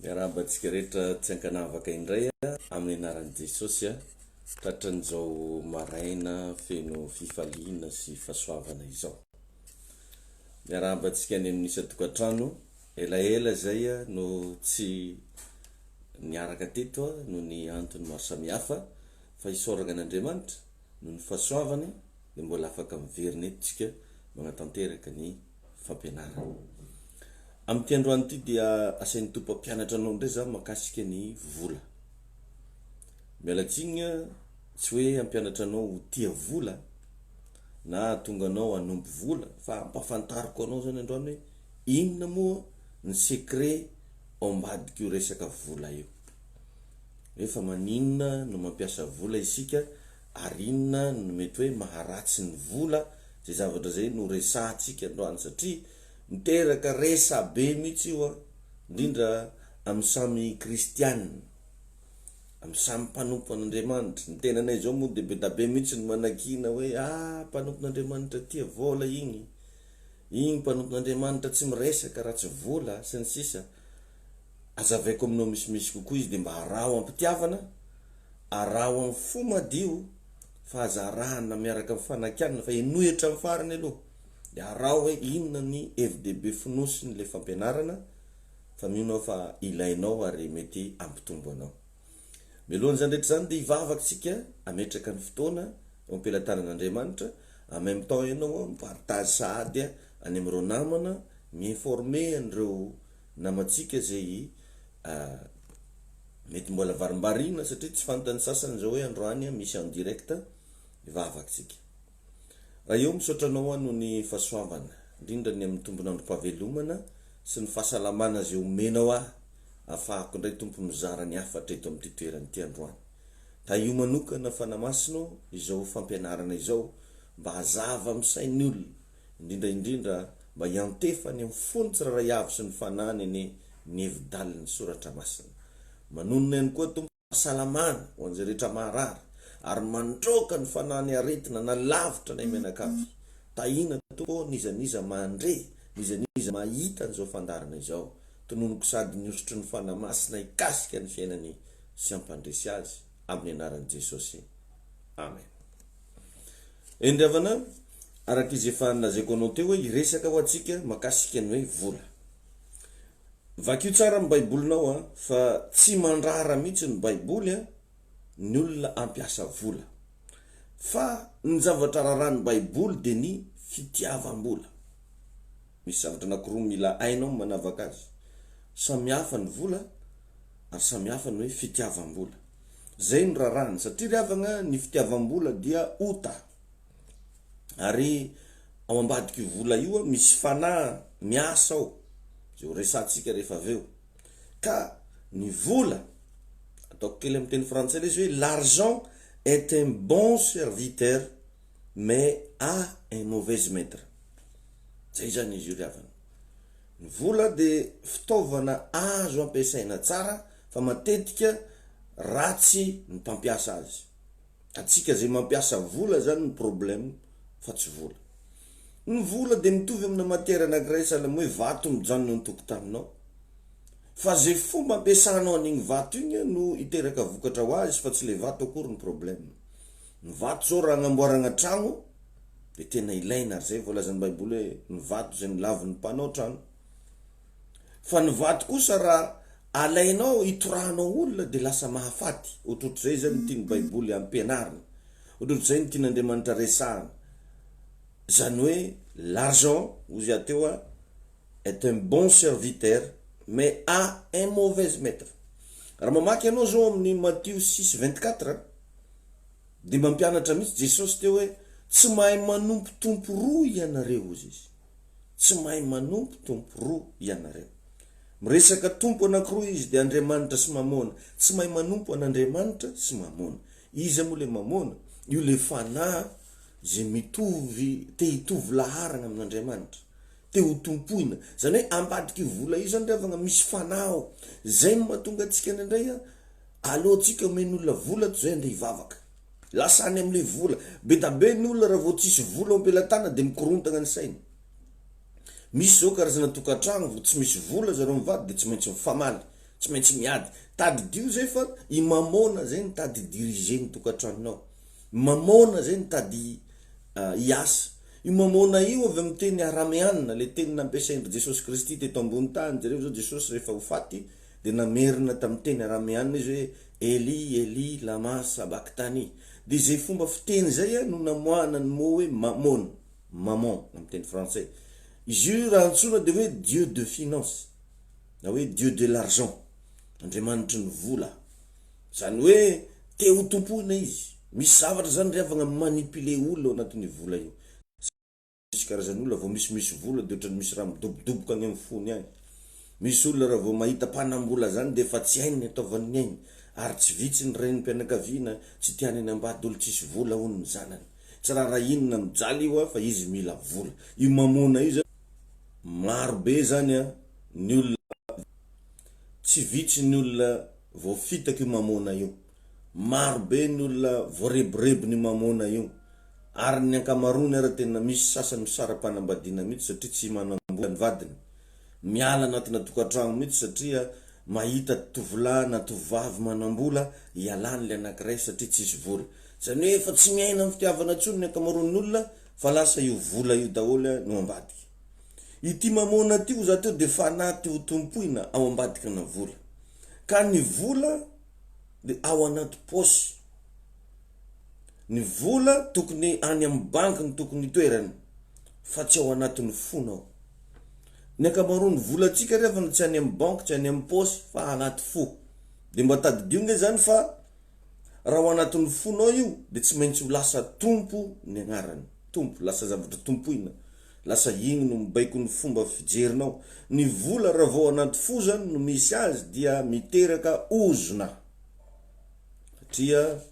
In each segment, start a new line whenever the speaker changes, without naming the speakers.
Miarabantsika rehetra tsy ankanavaka indray amin'ny anaran'i Jesosy tratran'izao maraina feno fifaliana sy fahasoavana izao. Miarabantsika any amin'ny isa-tokantrano elaela zay no tsy niaraka teto no ny antony maro samihafa fa isoragna an'Andriamanitra no ny fahasoavany dia mbola afaka miverina etontsika magnatanteraka ny fampianarana. Amin'ny androany ity dia asain'ny tompo mpianatra anao ndray za makasika ny vola. Mialatsigny tsy hoe ampianatra anao ho tia vola na tonga anao hanompo vola fa ampafantariko anao zany androany hoe inona moa ny secret ao ambadika io resaka vola io. Efa maninona no mampiasa vola isika ary inona no mety hoe maharatsy ny vola, zay zavatra zay no resahantsika androany satria miteraka resa be mihitsy io indrindra amin'ny samy kristianina, amin'ny samy mpanompo an'Andriamanitra. Ny tenanay zao moa dia be da be mihitsy ny manakina hoe mpanompo n'Andriamanitra tia vola igny mpanompo n'Andriamanitra tsy miresaka raha tsy vola sy ny sisa. Azavaiko aminao misimisy kokoa izy dia mba arao ampitiavana, arao amin'ny fo madio, fa azarahana miaraka amin'ny fanakiana fa enohitra amin'ny farany aloha. Dia arao hoe inona ny FDB finosiny le fampianarana fa mino fa ilainao ary mety ampitombo anao. Mialohan'izany rehetra zany dia hivavaksika ametraka ny fotoana ampelantanan'Andriamanitra, en même temps ianao mipartage sahady any amin'ireo namana, mi-informer an'ireo namantsika zay mety mbola varimbarina satria tsy fantany sasany zao hoe androany misy en direct. Hivavaksika raha eo misaotra anao noho ny fahasoavana indrindra ny amin'ny tombonandrom-pahavelomana sy ny fahasalamana zay omenao ahafahako indray tompo mizara ny hafatra eto amin'ny toerana ity androany. Ta io manokana fanamasino izao fampianarana izao mba hazava amin'ny sain'ny olona, indrindra mba hiantefany amin'ny fony tsirairay avy sy ny fanany ny evidaliny soratra masina. Manonona ihany koa tompo fahasalamana ho an'izay rehetra maharary ary mandroaka ny fanany aretina na lavitra nay menakavy. Tahina tompo nizaniza mandre, nizaniza mahita an'izao fandarana izao, tononoko sady niosotry ny fanamasina hikasika ny fiainany sy ampandresy azy amin'ny anaran'i Jesosy. Amen. Endriavana araka izy efa nalazaiko anao teo hoe hiresaka ho antsika makasika ny hoe vola. Vakio tsara amin'ny baibolinao fa tsy mandrara mihitsy ny baiboly ny olona ampiasa vola, fa ny zavatra raran'ny baiboly dia ny fitiavam-bola. Misy zavatra anankiroa mila hainao manavaka azy. Samihafa ny vola ary samihafa ny hoe fitiavam-bola. Zay ny rarany satria riavana ny fitiavam-bola dia ota. Ary ao ambadika io vola io misy fanahy miasa ao zay ho resantsika rehefa aveo. Ka ny vola, ataoko kely amin'ny teny frantsay izy hoe l'argent est un bon serviteur mais a un mauvais maître. Zay zany izy io riavana. Ny vola dia fitaovana azo ampiasaina tsara fa matetika ratsy ny mpampiasa azy. Atsika zay mampiasa vola zany ny problème fa tsy vola. Ny vola dia mitovy amina matiera anankiray sahalan'ny hoe vato mijanona ny tokotaninao, fa zay fomba ampiasanao an'igny vato igny no hiteraka vokatra ho azy fa tsy le vato akory ny problème. Ny vato zao raha agnamboarana trano dia tena ilaina ary zay voalazan'ny baiboly hoe ny vato zay nilavin'ny mpanao trano. Fa ny vato kosa raha alainao hitorahanao olona dia lasa mahafaty. Ohatrohatr'izay zany tiany baiboly ampianarina, ohatrohatr'izay ny tian'Andriamanitra resahana. Zany hoe l'argent, ozy ateo est un bon serviteur mais a un mauvais maître. Raha mamaky anao zao amin'ny Matthieu 6:24 dia mampianatra mihitsy Jesosy teo hoe tsy mahay manompo tompo roa ianareo ozy izy. Tsy mahay manompo tompo roa ianareo. Miresaka tompo anankiroa izy dia Andriamanitra sy mamona. Tsy mahay manompo an'Andriamanitra sy mamona. Iza moa le mamona? Io le fanahy zay mitovy, te hitovy laharana amin'Andriamanitra, te ho tompoina. Zany hoe ambadika vola io zany riavana misy fanahy. Zay no mahatonga antsika indray alohantsika omen'olona vola toy izay andeha hivavaka. Lasany amin'ilay vola. Be da be ny olona raha vao tsisy vola ampelantana dia mikorontana ny saina. Misy zao karazana tokantrano tsy misy vola zareo mivady dia tsy maintsy mifamaly. tsy maintsy miady tady dio zay fa i mamona zay ny tady dirige ny tokantranonao, mamona zay ny tady iasa. Io mamona io avy amin'ny teny arameanina, le teny nampiasaindry Jesosy Kristy teto ambony tany. Jareo zao Jesosy rehefa ho faty de namerina tamin'ny teny arameanina izy hoe Eli Eli lama sabachthani. De zay fomba fiteny zay no namoahana ny mot hoe mamona, maman amin'ny teny français. Izy io raha antsoina de hoe Dieu de finance, na hoe Dieu de l'argent, andriamanitry ny vola. Zany hoe te ho tompoina izy. Misy zavatra zany riavagna manipule olona ao anatin'ny vola io. Misy karazan'olona vao misy vola de ohatrany misy raha midobodoboka any amin'ny fony agny. Misy olona raha vao mahita mpanambola zany de fa tsy hainy ny ataovany ny ainy, ary tsy vitsy ny renim-pianakaviana tsy tiany any ambady olo tsisy vola hono ny zanany. Tsy raha inona mijaly io fa izy mila vola. Io mamona io zany maro be zany ny olona, tsy vitsy ny olona vao fitaka io mamona io, maro be ny olona voareborebo ny mamona io. Ary ny ankamarony ara tena misy sasany misara-panambadiana mihitsy satria tsy manambola ny vadiny, miala anatina tokantrano mihitsy satria mahita tovolahy na tovavy manambola ialany le anankiray satria tsisy vola. Zany hoe efa tsy miaina amin'ny fitiavana tsony ny ankamaron'ny olona fa lasa io vola io daholo no ambadiky. Ity mamona tio za teo de fanaty ho tompoina ao ambadiky na vola. Ka ny vola de ao anaty posy. Ny vola tokony any amin'ny banky ny tokony toerany, fa tsy ao anatin'ny fonao. Ny ankamaroan'ny vola tsika rehefa tsy any amin'ny banky, tsy any amin'ny posy, fa anaty fo. De mba tadidio nge zany fa raha ao anatin'ny fonao io de tsy maintsy ho lasa tompo ny agnarany. Tompo, lasa zavatra tompoina. Lasa igny no mibaiko ny fomba fijerinao. Ny vola raha vao anaty fo zany no misy azy dia miteraka ozona. Satria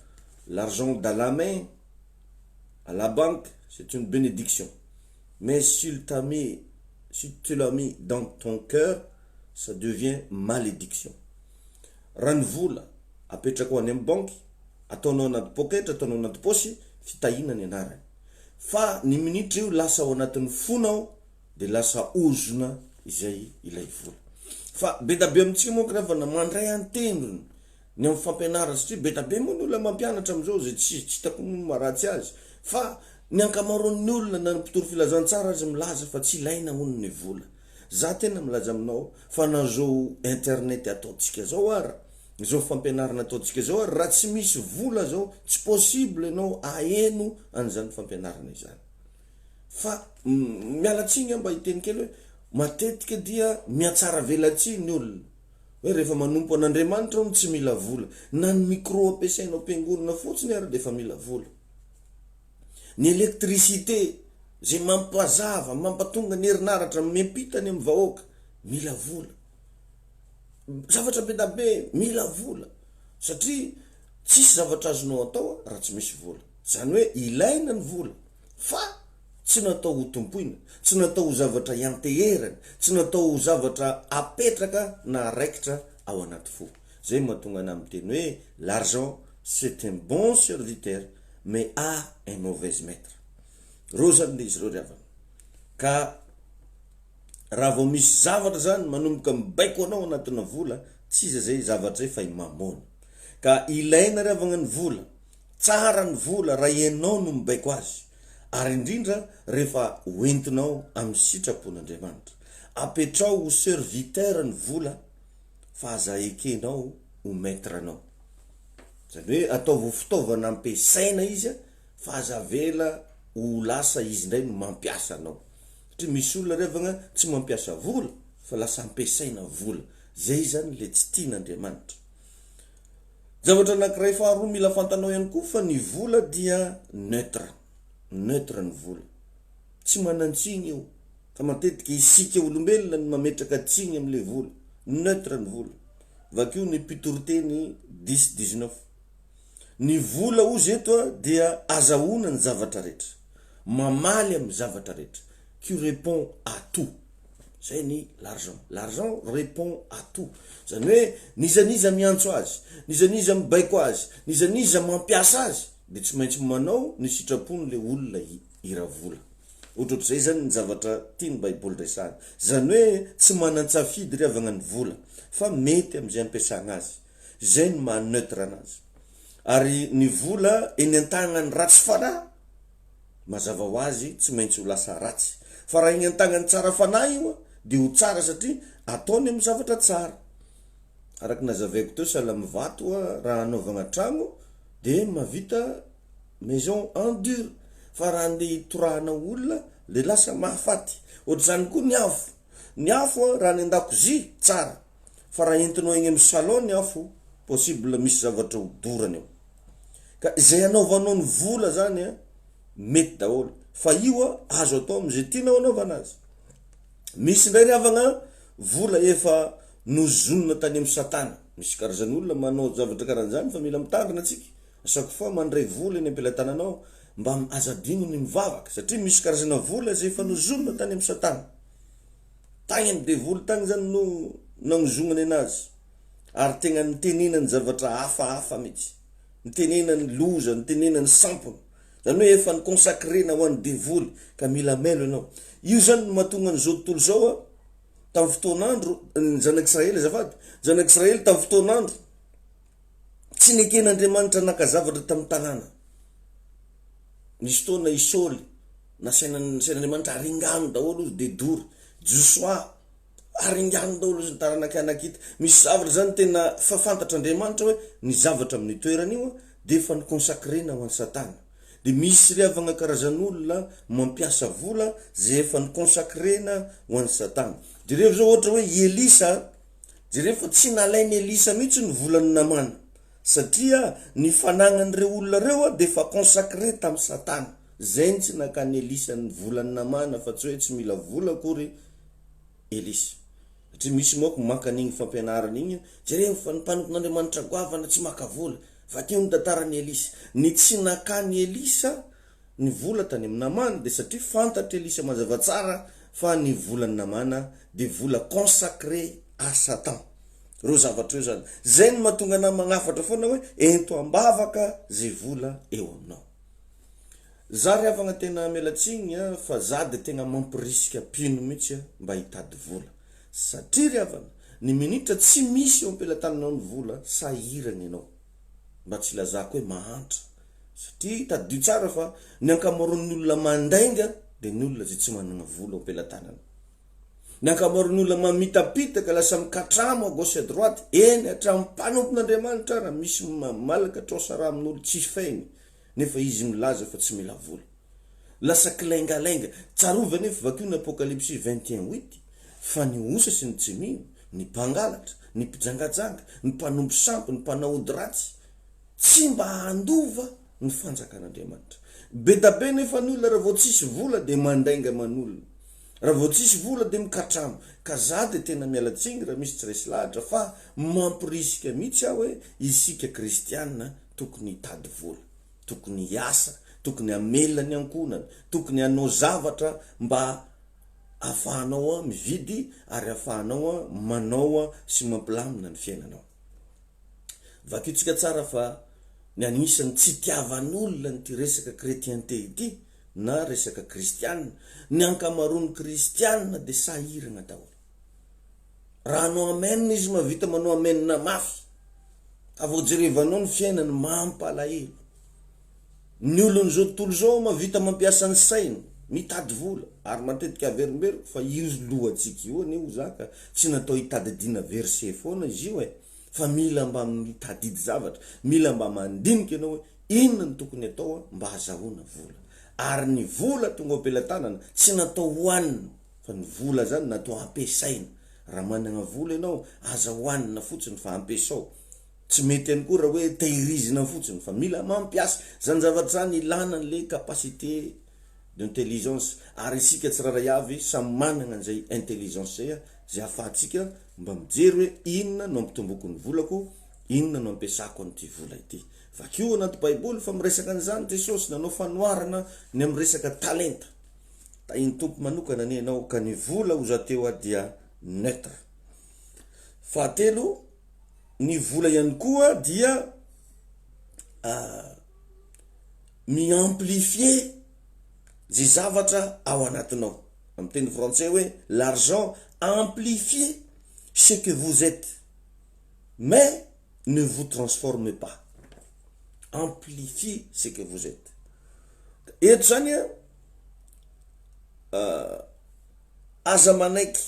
l'argent dans la main à la banque, c'est une bénédiction. Mais si tu l'as mis dans ton cœur, ça devient malédiction. Raha ny vola apetraka ho any amin'ny banky, ataonao anaty poketra, ataonao anaty posy, fitahina ny anarany. Fa ny minitra io lasa ao anatin'ny fonao de lasa ozona izay ilay vola. Fa betabe amintsika moa rehefa mandray antendrony ny amin'ny fampianarana satria betabe moa ny olona mampianatra amizao zay tsy hitako maratsy azy. Fa ny ankamaroan'ny olona na mpitoro filazantsara azy milaza fa tsy ilaina hono ny vola. Za tena milaza aminao fa na zao internet ataotsika zao ara, zao fampianarana ataotsika zao ara, raha tsy misy vola zao tsy possible anao aheno an'izany fampianarana izany. Fa mialatsiny mba hiteny kely hoe matetika dia miatsara velatsi ny olona hoe rehefa manompo an'Andriamanitra no tsy mila vola, na ny micro ampiasainao am-piangonana fotsiny ary de fa mila vola. Ny électricité zay mampazava, mampatonga ny herinaratra miampitany amin'ny vahoaka, mila vola. Zavatra be da be mila vola satria tsisy zavatra azonao atao raha tsy misy vola. Zany hoe ilaina ny vola, fa tsy natao ho tompoina, tsy natao ho zavatra ianteherana, tsy natao ho zavatra apetraka na raikitra ao anaty fo. Zay mahatonga ana amin'ny teny hoe l'argent c'est un bon serviteur mais a un mauvais maître. Reo zany le izy reo riavana. Ka raha vao misy zavatra zany manomboka mibaiko anao anatina vola, tsy iza zay zavatra zay fa mamona. Ka ilaina riavana ny vola, tsara ny vola raha ianao no mibaiko azy, ary indrindra rehefa hoentinao amin'ny sitrapon'Andriamanitra. Apetrao ho serviteur ny vola fa aza ekenao ho maître anao. Zany hoe ataovy fitaovana ampiasaina izy fa aza vela ho lasa izy ndray no mampiasa anao. Satria misy olona riavana tsy mampiasa vola fa lasa ampiasaina vola. Zay zany le tsy tian'Andriamanitra. Zavatra anankiray faharoa mila fantanao ihany koa fa ny vola dia neutre. Neutre ny vola. Tsy manantsiny io. Fa matetika isika olombelona no mametraka tsiny amin'le vola. Neutre ny vola. Vakio ny Mpitoroteny 10:19. Ny vola ozy eto dia azahoana ny zavatra rehetra, mamaly amin'ny zavatra rehetra, qui répond à tout. Zay ny l'argent. L'argent répond à tout. Zany hoe nizaniza miantso azy, nizaniza mibaiko azy, nizaniza mampiasa azy, de tsy maintsy manao ny sitrapony le olona ira vola. ohatrohatr'izay zany ny zavatra tia ny baiboly resahana zany hoe tsy manan-tsafidy ry avagna ny vola fa mety am'izay ampiasagna azy zay ny maneutre anazy ary ny vola eny an-tagnany ratsy fanahy mazava ho azy tsy maintsy ho lasa ratsy fa raha eny an-tagnany tsara fanahy io de ho tsara satria ataony amin'ny zavatra tsara araky nazavaiko teo sahala mivato raha anaovagna tragno de mavita maison en dur fa raha andeha hitorahana olona le lasa mahafaty ohatr'izany koa ny afo raha ny an-dakozia tsara fa raha entinao eny amin'ny salon ny afo possible misy zavatra ho dorany eo ka izay anaovanao ny vola zany mety daholo fa io azo atao am'izay tianao anaovana azy misy ndray ry havagna vola efa nozonona tany amin'ny satana misy karazany olona manao zavatra karahan'izany fa mila mitandrina atsika saky fa mandray vola eny am-pelatananao mba azadino ny mivavaka satria misy karazana vola zay efa nozonona tany amin'ny satana tagny amin'ny devoly tagny zany no nagnozognany anazy ary tegna nitenenany zavatra hafahafa mihitsy nitenenany loza nitenenany sampona zany hoe efa ny consacrena ho an'ny devoly ka mila melo ianao io zany no mahatonga ny zao tontolo zao tamin'ny fotoanandro ny zanak'Israely azafady zanak'Israely tamin'ny fotoanandro tsy neken'Andriamanitra nakazavatra tamin'ny tanàna nisy fotoana Isôly nasain'Andriamanitra aringano daholo izy de dory Joshua aringano daholo izy taranaka-nakita misy zavatra zany tena fafantatra Andriamanitra hoe ny zavatra amin'ny toerana io de efa ny consacrena ho an'ny satana de misy ry havagna karazan'olona mampiasa vola zay efa ny consacrena ho an'ny satana jereo zao ohatra hoe Elisa jereo fa tsy nalainy Elisa mihitsy ny volany namana satria ny fanagnan'ireo olona reo de fa consacré tamin'ny satana zay tsy nakany Elisa ny volany namana fa tsy hoe tsy mila vola akory Elisa satria misy moako maka an'igny fampianarana igny jereo fa ny mpanompon'Andriamanitra goavana tsy maka vola fa keo ny tantarany Elisa ny tsy nakany Elisa ny vola tany amin'ny namana de satria fantatra Elisa mazava tsara fa ny volany namana de vola consacré à Satan ro zavatra io zany zay ny mahatonga na magnafatra foana hoe ento ambavaka zay vola eo aminao za ry havagna tena mialatsigny fa za de tegna mampirisika pino mihitsy mba hitady vola satria ry havagna ny minitra tsy misy eo am-pelatananao ny vola sahirana ianao mba tsy lazako hoe mahantra satria tadio tsara fa ny ankamaroan'ny olona mandainga de ny olona zay tsy manana vola ao am-pelatanana ny ankamaroan'ny olona mamitapitaka lasa mikatramo à gauche à droite eny hatramin'ny mpanompon'Andriamanitra raha misy malaka trosa raha amin'olo tsy fainy nefa izy milaza fa tsy mila vola lasa kilengalenga tsarovany efa vakio ny Apocalypse 21:8 fa ny osa sy ny tsimino ny mpangalatra ny mpijangajanga ny mpanompo sampy ny mpanaody ratsy tsy mba handova ny fanjakan'Andriamanitra be da be nefa ny olona raha vao tsisy vola de mandainga man'olona raha vao tsisy vola de mikatramo ka za de tena mialatsigny raha misy tsy resy lahatra fa mampirisika mihitsy aho hoe isika kristianina tokony hitady vola tokony hiasa tokony hamelona ny ankonana tokony hanao zavatra mba ahafahanao mividy ary ahafahanao manao sy mampilamina ny fiainanao vakitsika tsara fa ny anisany tsy tiavan'olona ny ty resaka chrétienté ity na resaka kristianina ny ankamaroan'ny kristianina de sahirana daholo raha anao amenina izy mavita manao amenina mafy avao jerevanao ny fiainany mampalahelo ny olony zao tontolo zao mavita mampiasa ny saina mitady vola ary matetika averimberiko fa io lohatsika io ane ho zaka tsy natao hitadidina verset foana izy io fa mila mba mitadidy zavatra mila mba mandinika ianao hoe inona ny tokony atao mba hazahoana vola ary ny vola tonga am-pelatanana tsy natao hoanina fa ny vola zany natao ampiasaina raha manana vola ianao aza hoanina fotsiny fa ampiasao tsy mety any koa raha hoe tehirizina fotsiny fa mila mampiasa zany zavatra zany ilana le capacité d'intelligence ary isika tsiraray avy samy manana an'izay intelligence zay zay ahafahantsika mba mijery hoe inona no ampitomboky ny volako inona no ampiasako an'ity vola ity vakio anaty baiboly fa miresaka an'izany Jesosy nanao fanoharana ny amin'ny resaka talenta tahiny tompo manokana ny ianao ka ny vola ho zateo dia neutre fahatelo ny vola ihany koa dia mi-amplifier zay zavatra ao anatinao. Amin'ny teny français hoe l'argent amplifie ce que vous êtes mais ne vous transformez pas. Amplifie ce que vous êtes. Eto zany aza manaiky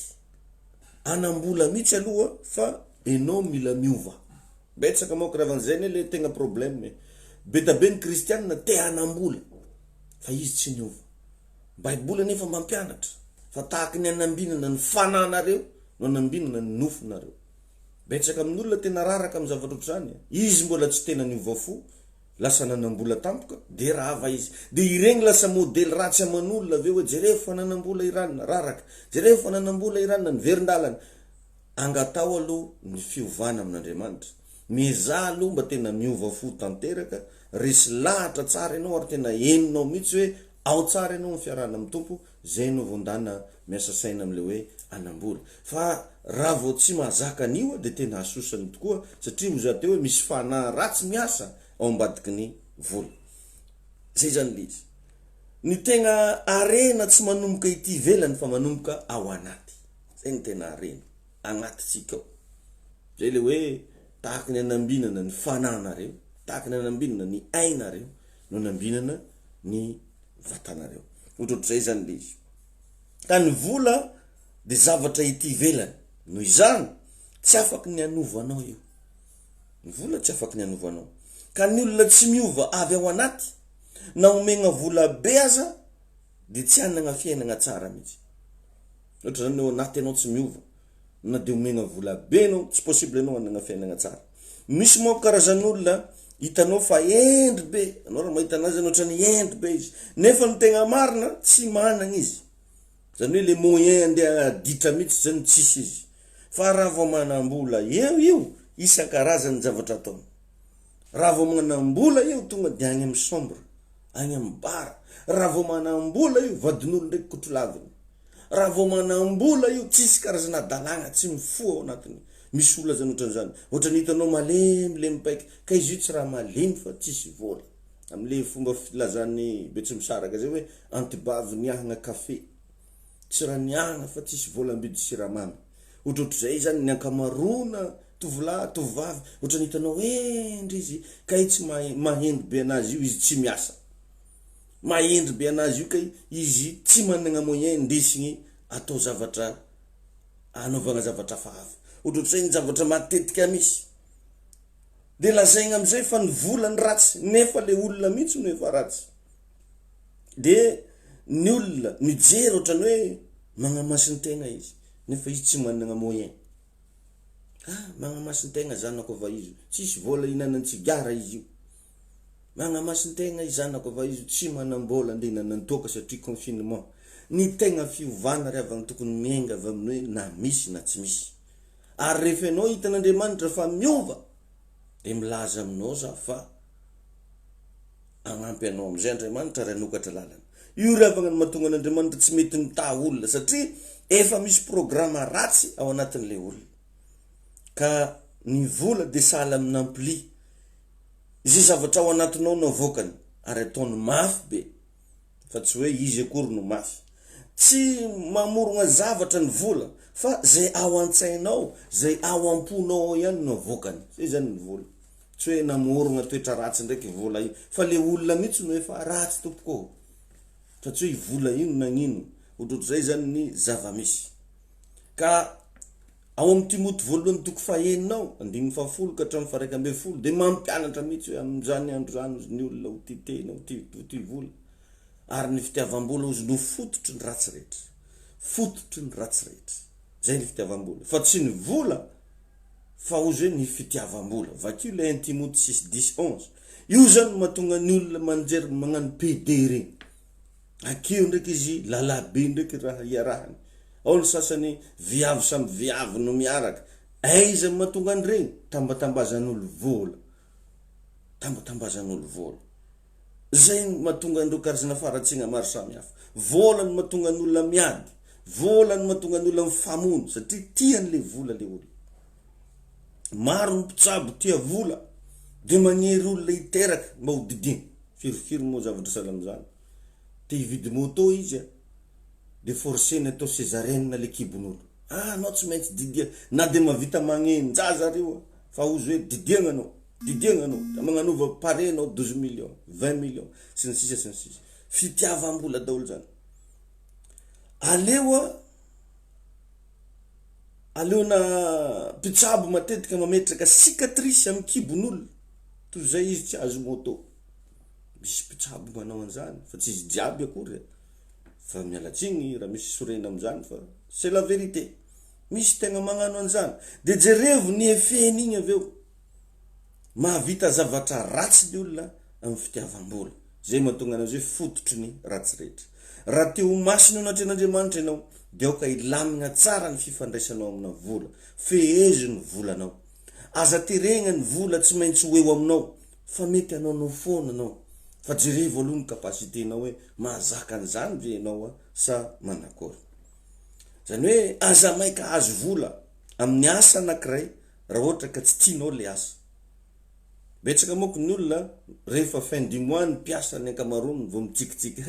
anambola mihitsy aloha fa enao mila miova. Betsaka moa karavan'izay le tegna problème. Betabe ny kristianina te anambola fa izy tsy niova. Baiboly nefa mampianatra fa tahaka ny anambinana ny fananareo no anambinana ny nofinareo. Betsaka amin'olona tena raraka amin'ny zavatra ohatr'izany. Izy mbola tsy tena niova fo, lasa nanambola tampoka de rava izy. De iregny lasa modely ratsy aman'olona aveo hoe jereo fa nanambola iranina raraka, jereo fa nanambola iranina ny verindalana. Angatao aloha ny fiovana amin'Andriamanitra. Mizaha aloha mba tena miova fo tanteraka, resy lahatra tsara ianao ary tena heninao mihitsy hoe ao tsara ianao ny fiarahana amin'ny Tompo, zay no vondana miasa saina am'le hoe anambola. Fa raha vao tsy mahazaka anio de tena asosany tokoa satria oza teo hoe misy fanahy ratsy miasa ao ambadiky ny vola. Zay zany le izy. Ny tegna arena tsy manomboka ity velany fa manomboka ao anaty. Zay ny tena arena agnatintsika ao. Zay le hoe tahaka ny anambinana ny fananareo, tahaka ny anambinana ny ainareo, no anambinana ny vatanareo. Ohatrohatr'izay zany le izy. Ka ny vola de zavatra ity velany. Noho izany tsy afaky ny anovanao io. Ny vola tsy afaky ny anovanao. Ka ny olona tsy miova avy ao anaty na omegna vola be aza de tsy hanana fiainana tsara mihitsy. Ohatra zany ao anaty anao tsy miova na de omegna vola be anao tsy possible anao hanana fiainana tsara. Misy moa karazan'olona hitanao fa endry be, anao raha mahita anazy ohatrany endry be izy, nefa ny tegna marina tsy manana izy. Zany hoe le moyen andeha ditra mihitsy zany tsisy izy. Fa raha vao manambola io isan-karazany zavatra ataony. Raha vao manambola io tonga de agny amin'ny sombre, agny amin'ny bara. Raha vao manambola io vadin'olo ndraiky kotrolaviny. Raha vao manambola io tsisy karazana dalagna tsy mifo ao anatiny. Misy olona zany ohatran'izany. Ohatran'ny hitanao malemilemy paiky, ka izy io tsy raha malemy fa tsisy vola. Am'le fomba filazan'ny Betsimisaraka zay hoe antibavy niahana kafe. Tsy raha niahana fa tsisy vola ambidy siramamy. Ohatrohatr'izay zany ny ankamarona tovolahy tovavy, ohatran'ny hitanao endry izy, ka tsy mahendry be anazy io izy tsy miasa. Mahendry be anazy io ka izy tsy manana moyen ndesigny atao zavatra, anaovana zavatra fahafa. Ohatrohatr'izay ny zavatra matetika misy. De lazaigna am'izay fa ny vola ny ratsy, nefa le olona mihitsy no efa ratsy. De ny olona mijery ohatrany hoe magnamasin'ny tegna izy, nefa izy tsy manana moyen. Magnamasin'ny tegna zanako ava izy, tsisy vola hinanany tsigara izy io. Magnamasin'ny tegna izy zanako ava izy, tsy manambola andeha nanantoka satria confinement. Ny tegna fiovana rehavana tokony miainga avy amin'ny hoe na misy na tsy misy. Ary rehefa ianao hitan'Andriamanitra fa miova de milaza aminao za fa agnampy anao am'izay Andriamanitra raha nokatra lalana. Io rehavana ny mahatonga an'Andriamanitra tsy mety mitaha olona satria efa misy programa ratsy ao anatin'le olona. Ka ny vola de sahala amin'ny ampli. Izay zavatra ao anatinao no avokany ary ataony mafy be. Fa tsy hoe izy akory no mafy. Tsy mamorona zavatra ny vola fa zay ao an-tsainao, zay ao am-ponao ihany no avokany. Zay zany ny vola. Tsy hoe namorona toetra ratsy ndraiky vola io, fa le olona mihitsy no efa ratsy tompoko. Fa tsy hoe vola io nagnino. Ohatrohatr'izay zany ny zava-misy. Ka ao amin'ny Timoty voalohany toko faheninao, 10 ka hatramin'ny 1 de mampianatra mihitsy hoe amin'izany andro zany ny olona ho ty tena, ho ty vola. Ary ny fitiavam-bola ozy no fototry ny ratsy rehetra. Fototry ny ratsy rehetra. Zay ny fitiavam-bola. Fa tsy ny vola, fa ozy hoe ny fitiavam-bola. Vakio le 1 Timoty 6:10-11. Io zany mahatonga ny olona manjery magnano PD regny. Akeo ndraiky izy lalabe ndraiky raha iarahany. Ao ny sasany viavy samby viavy no miaraka. Aiza mahatonga an'regny? Tambatambazan'olo vola. Tambatambazan'olo vola. Zay mahatonga andreo karazana faratsiagna maro samy hafa. Vola no mahatonga ny olona miady. Vola no mahatonga ny olona mifamono satria tian'le vola le olona. Maro ny mpitsabo tia vola de magnery olona hiteraka mba ho didiny. Firofiro moa zavatra sahala am'izany. te hividy moto izy de forcena atao césarienne le kibon'olo. Anao tsy maintsy didia na de mavita magnenjaza reo fa ozy hoe didiagna anao magnanova pare anao 12 millions 20 millions sy ny sisa fitiavam-bola daholo zany. Aleo na pitsabo matetika mametraka cicatrice amin'ny kibon'olo toy zay izy tsy azo moto. Misy pitsabo manao an'izany fa tsy izy jiaby akory fa mialatsiny raha misy sorena am'izany fa c'est la vérité. Misy tegna magnano an'izany de jerevo ny efeny igny aveo mahavita zavatra ratsy ny olona amin'ny fitiavam-bola. Zay mahatonga anazy hoe fototry ny ratsy rehetra. Raha te ho masina ao anatin'Andriamanitra ianao de aoka ilamina tsara ny fifandraisanao amina vola, fehezo ny volanao. Aza terena ny vola tsy maintsy ho eo aminao fa mety anao no foana anao. Fa jerevo aloha ny kapasitenao hoe mahazaka an'izany ve ianao sa manakory. Zany hoe aza maika azo vola amin'ny asa anankiray raha ohatra ka tsy tianao le asa. Betsaka moko ny olona rehefa fin du mois ny piasa ny ankamaroany vao mitsikitsiky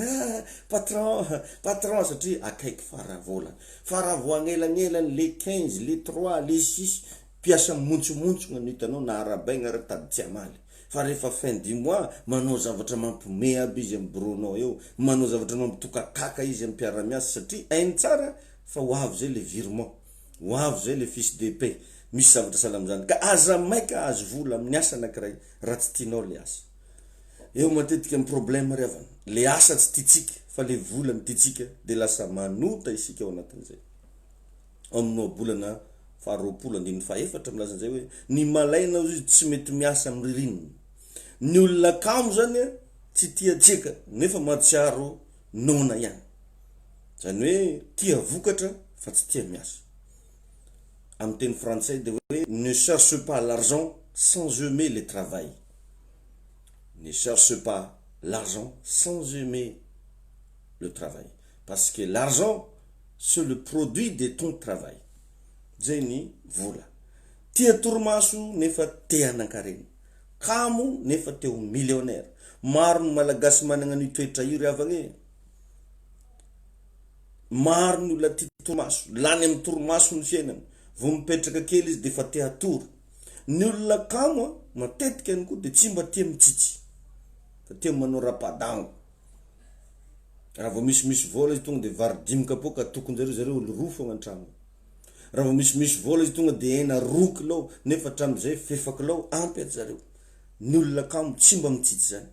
patron satria akaiky faravoagnelagnelan le 15 le 3 le 6 piasa montsomontsona ny hitanao na arabaigna ra tady tsy amaly. Fa rehefa fin du mois manao zavatra mampome aby izy amin'ny bureau-nao eo, manao zavatra mampitokakaka izy amin'ny mpiara-miasa satria hainy tsara fa ho avy zay le virement, ho avy zay le fiche de paie. Misy zavatra salam'izany ka aza maika azo vola amin'ny asa anankiray raha tsy tianao le asa. Eo matetika amin'ny problème revana. Le asa tsy tiatsika fa le vola mititsika de lasa manota isika ao anatin'izay. Aminao bolana faharoapolo andin'ny fahaefatra milaza an'izay hoe ny malaina izy tsy mety miasa amin'ny ririnina. Ny olona kamo zany tsy tia tseka nefa mahatsiaro nona ihany. Zany hoe tia vokatra fa tsy tia miasa. Amin'ny teny français de hoe ne cherche pas l'argent sans aimer le travail. Ne cherche pas l'argent sans aimer le travail. Parce que l'argent, c'est le produit de ton travail. Zay ny vola. Tia torimaso nefa te hanankarena. Kamo nefa te ho millionnaire. Maro ny malagasy manana ny toetra io ravagna. Maro ny olona tia torimaso. Lany amin'ny torimaso ny fiainana. Vao mipetraka kely izy de fa te hatory. Ny olona kamo matetika ihany koa de tsy mba tia mitsitsy. Fa tia manao rapadango. Raha vao misy vola izy tonga de vary 5 kapoka tokonjareo roa fogna an-trano. Raha vao misy vola izy tonga de hena 2 kilao nefa hatram'izay fefa kilao ampy zareo. Ny olona kamo tsy mba mitsitsy zany.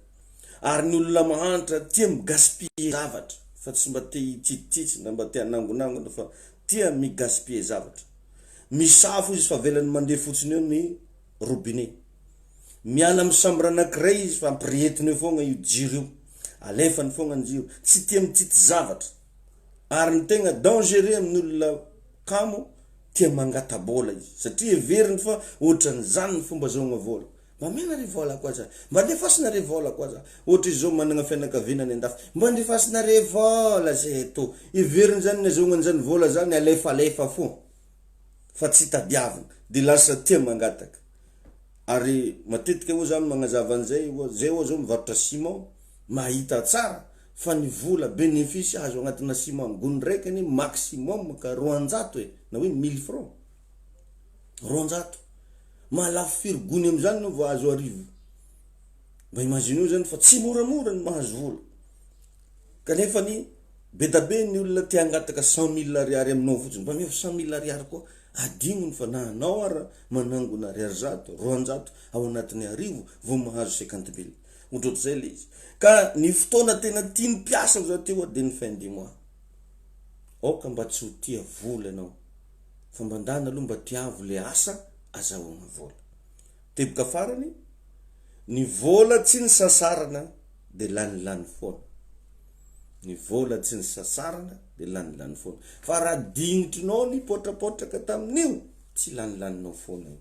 Ary ny olona mahantra tia migaspiller zavatra fa tsy mba te hitsitsitsy na mba te hanangonangona fa tia migaspiller zavatra. Misafo izy fa velany mandeha fotsiny eo ny robinet. Miala amin'ny chambre anankiray izy fa ampirehetiny fogna io jiro io. Alefany fogna ny jiro. Tsy tia mitsitsy zavatra. Ary ny tegna dangereux amin'ny olona kamo tia mangata-bola izy. Satria everiny fa ohatran'izany ny fomba zaogna vola. Mba menare vola koa za. Mba ndefasinare vola koa za. Ohatra izy zao manana fianakaviana andafy. Mba ndefasinare vola zay eto. Everiny zany na zaogna an'izany vola zany alefa fo. Fa tsy tadiavina de lasa tia mangataka. Ary matetika moa zany magnazava an'izay zay zao mivarotra ciment mahita tsara fa ny vola bénéfice azo agnatina ciment gony raiky ny maximum ka 200 na hoe 1000 francs. 200. Malafo firy gony am'izany no vao azo arivo. Mba imagine zany fa tsy moramora ny mahazo vola. Kanefa ny bedabe ny olona tia angataka 100,000 ariary aminao fotsiny. Mba meo 100,000 ariary koa adignony fa na anao ara manangona ariary 100, 200 ao anatin'ny arivo vao mahazo 50,000. Ohatr'izay le izy. Ka ny fotoana tena tiany piasa zao teo de ny fin du mois. Oka mba tsy ho tia vola ianao. Fa mba ndana aloha mba tiavo le asa azahoagna vola. Teboka farany, ny vola tsy ny sasarana de lany foana. Ny vola tsy ny sasarana de lany foana. Fa raha dignitrinao ny potrapotraka tamin'io, tsy lanilaninao foana io.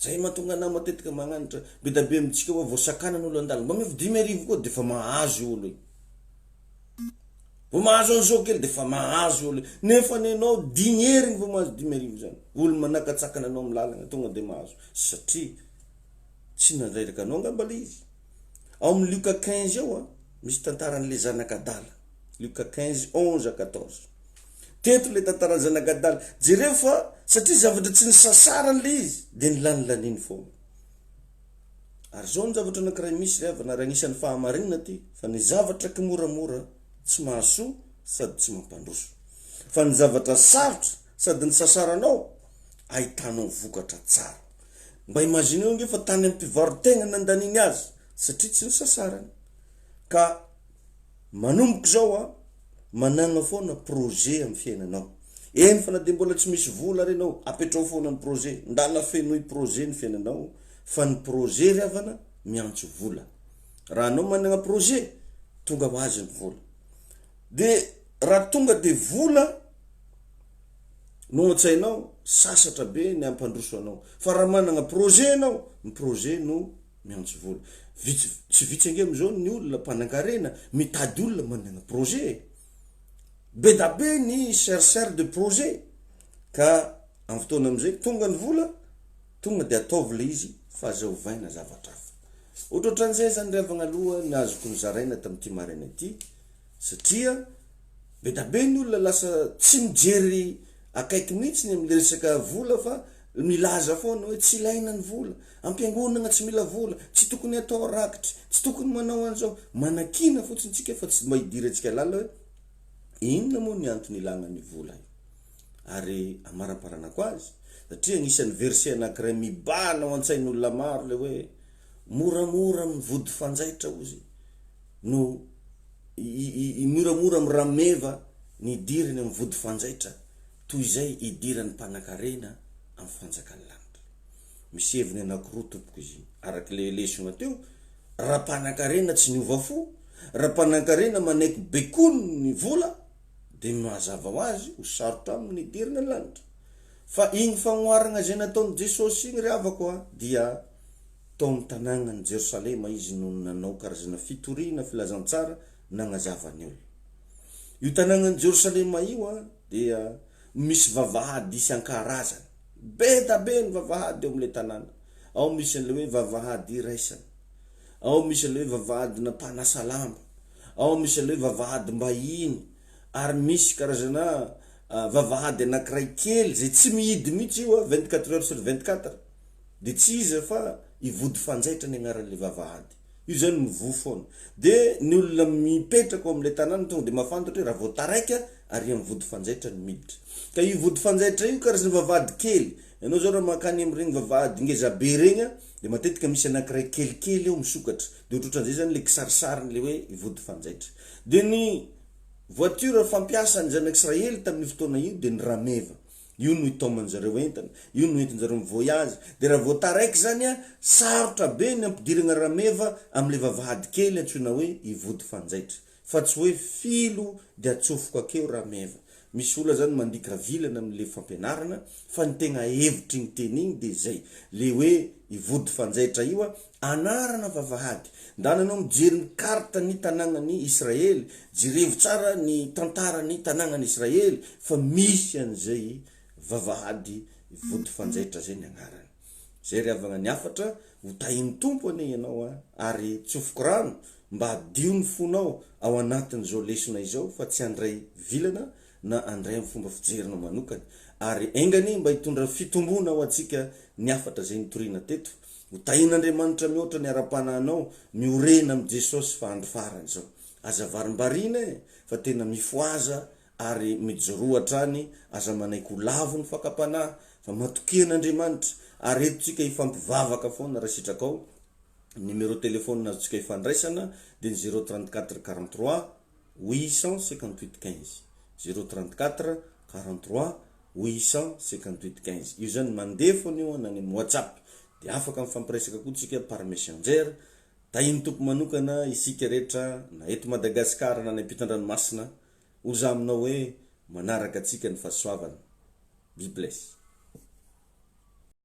Zay mahatonga na matetika magnanitra bedabe amintsika hoe vao sakanan'olo andalina. Mba mevy 10,000 koa de fa mahazo olo io. Vao mahazo an'izao kely de fa mahazo olo. Nefa nenao digneriny vao mahazo 10,000 zany. Olo manakatsakana anao amin'ny lalana tonga de mahazo. Satria tsy nandrairaka anao ngamba le izy. Ao amin'ny Luka 15 ao misy tantaran'le zanakadala Luka 15 11 14 teto le tantaran'ny zanakadala jereo fa satria zavatra tsy ny sasarany le izy de nilanilaniany foana ary zao ny zavatra anankiray misy re avana ary agnisan'ny fahamarinana ty fa ny zavatra kimoramora tsy mahasoa sady tsy mampandroso fa ny zavatra sarotra sady ny sasaranao ahitanao vokatra tsara mba imagineo nge fa tany amin'ny mpivarotegna nandaniny azy satria tsy ny sasarany ka manomboka zao manana foana projet amin'ny fiainanao eny fa na de mbola tsy misy vola renao apetrao foana ny projet ndana fenoy projet ny fiainanao fa ny projet riavana miantso vola raha anao manana projet tonga ho azy ny vola de raha tonga de vola no atsainao sasatra be ny ampandroso anao fa raha manana projet anao ny projet no miantso vola tsy vitsy ange am'izao ny olona mpanankarena mitady olona manana projet be da be ny chercheur de projet ka amin'ny fotoana am'izay tonga ny vola tonga de ataovy le izy fa azahovaina zavatra hafa ohatrohatran'izay zany revagna aloha ny azoko nizaraina tamin'ity maraina ity satria be da be ny olona lasa tsy mijery akaiky mihitsy ny am'le resaka vola fa milaza foana hoe tsy ilaina ny vola ampiangonana tsy mila vola tsy tokony atao rakitry tsy tokony manao an'izao manakina fotsiny tsika fa tsy mahidira antsika lala hoe inona moa ny antony ilana ny vola ary amaraparanako azy satria agnisan'ny verset anankiray mibana ao an-tsain'ny olona maro le hoe moramora mivody fanjaitra ozy no moramora mirameva ny idirany amin'ny vody fanjaitra toy izay idiran'ny mpanan-karena amin'ny fanjakany lanitra misy heviny anankiroa tompoko izy araky le lesona teo raha mpanan-karena tsy niova fo raha mpanan-karena manaiky bekony ny vola de mazava ho azy ho sarotra amin'ny idirana ny lanitra fa igny fagnoarana zay nataon'i Jesosy igny reavako dia tao amin'ny tanàgnany Jerosalema izy no nanao karazana fitoriana filazantsara nagnazavany olona io tanàgnany Jerosalema io dia misy vavahady isan-karazany be da be ny vavahady eo am'le tanàna ao misy an'le hoe vavahady iraisana ao misy an'le hoe vavahady nampanasa lamba ao misy an'le hoe vavahady mbahiny ary misy karazana vavahady anankiray kely zay tsy mihidy mihitsy io 24 heures sur 24 de tsy izy fa ivody fanjaitra ny agnaran'le vavahady io zany mivo foana de ny olona mipetraka ao am'le tanàna tonga de mafantatra hoe raha vao taraika ary amin'ny vody fanjaitra ny miditra ka io vody fanjaitra io karazana vavahady kely ianao zao raha makany am'regny vavahady ngezabe regny de matetika misy anankiray kelikely eo misokatra de ohatrohatran'izay zany le kisarisariny le hoe ivody fanjaitra de ny voiture fampiasany zanak'Israely tamin'ny fotoana io de ny rameva io no itomanjareo entana io no entinjareo mivoyage de raha vao taraiky zany sarotra be ny ampidirana rameva am'le vavahady kely antsoina hoe ivody fanjaitra fa tsy hoe filo de atsofoko akeo rameva misy olona zany mandika vilana am'le fampianarana fa ny tegna hevitry ny teny igny de zay le hoe ivody fanjaitra io anarana vavahady ndananao mijery ny karta ny tanàgnany Israely jerevo tsara ny tantarany tanàgnany Israely fa misy an'izay vavahady ivody fanjaitra zay ny agnarany zay riavagna ny afatra ho tahiny tompo ane ianao ary tsofoko rano mba adio ny fonao ao anatin'izao lesona izao fa tsy andray vilana na andray amin'ny fomba fijerinao manokany ary engany mba hitondra fitombona ho atsika ny afatra zay nitoriana teto ho tahin'Andriamanitra mihoatra ny ara-panahinao miorena amin'ny Jesosy fa andro farany zao aza varimbarina fa tena mifoaza ary mijoroatra any aza manaiky ho lavo ny fakapanahy fa matokian'Andriamanitra ary etontsika hifampivavaka foana raha sitrakao numéro téléphone azontsika ifandraisana de 034 43 858 15 034 43 858 15 io zany mandeha foana io nany amin'ny WhatsApp de afaka mifampiresaka koa tsika par messenger tahiny tompo manokana isika rehetra na eto Madagasikara na ampitan-dranomasina oza aminao hoe manaraka atsika ny fahasoavana. Be blessed.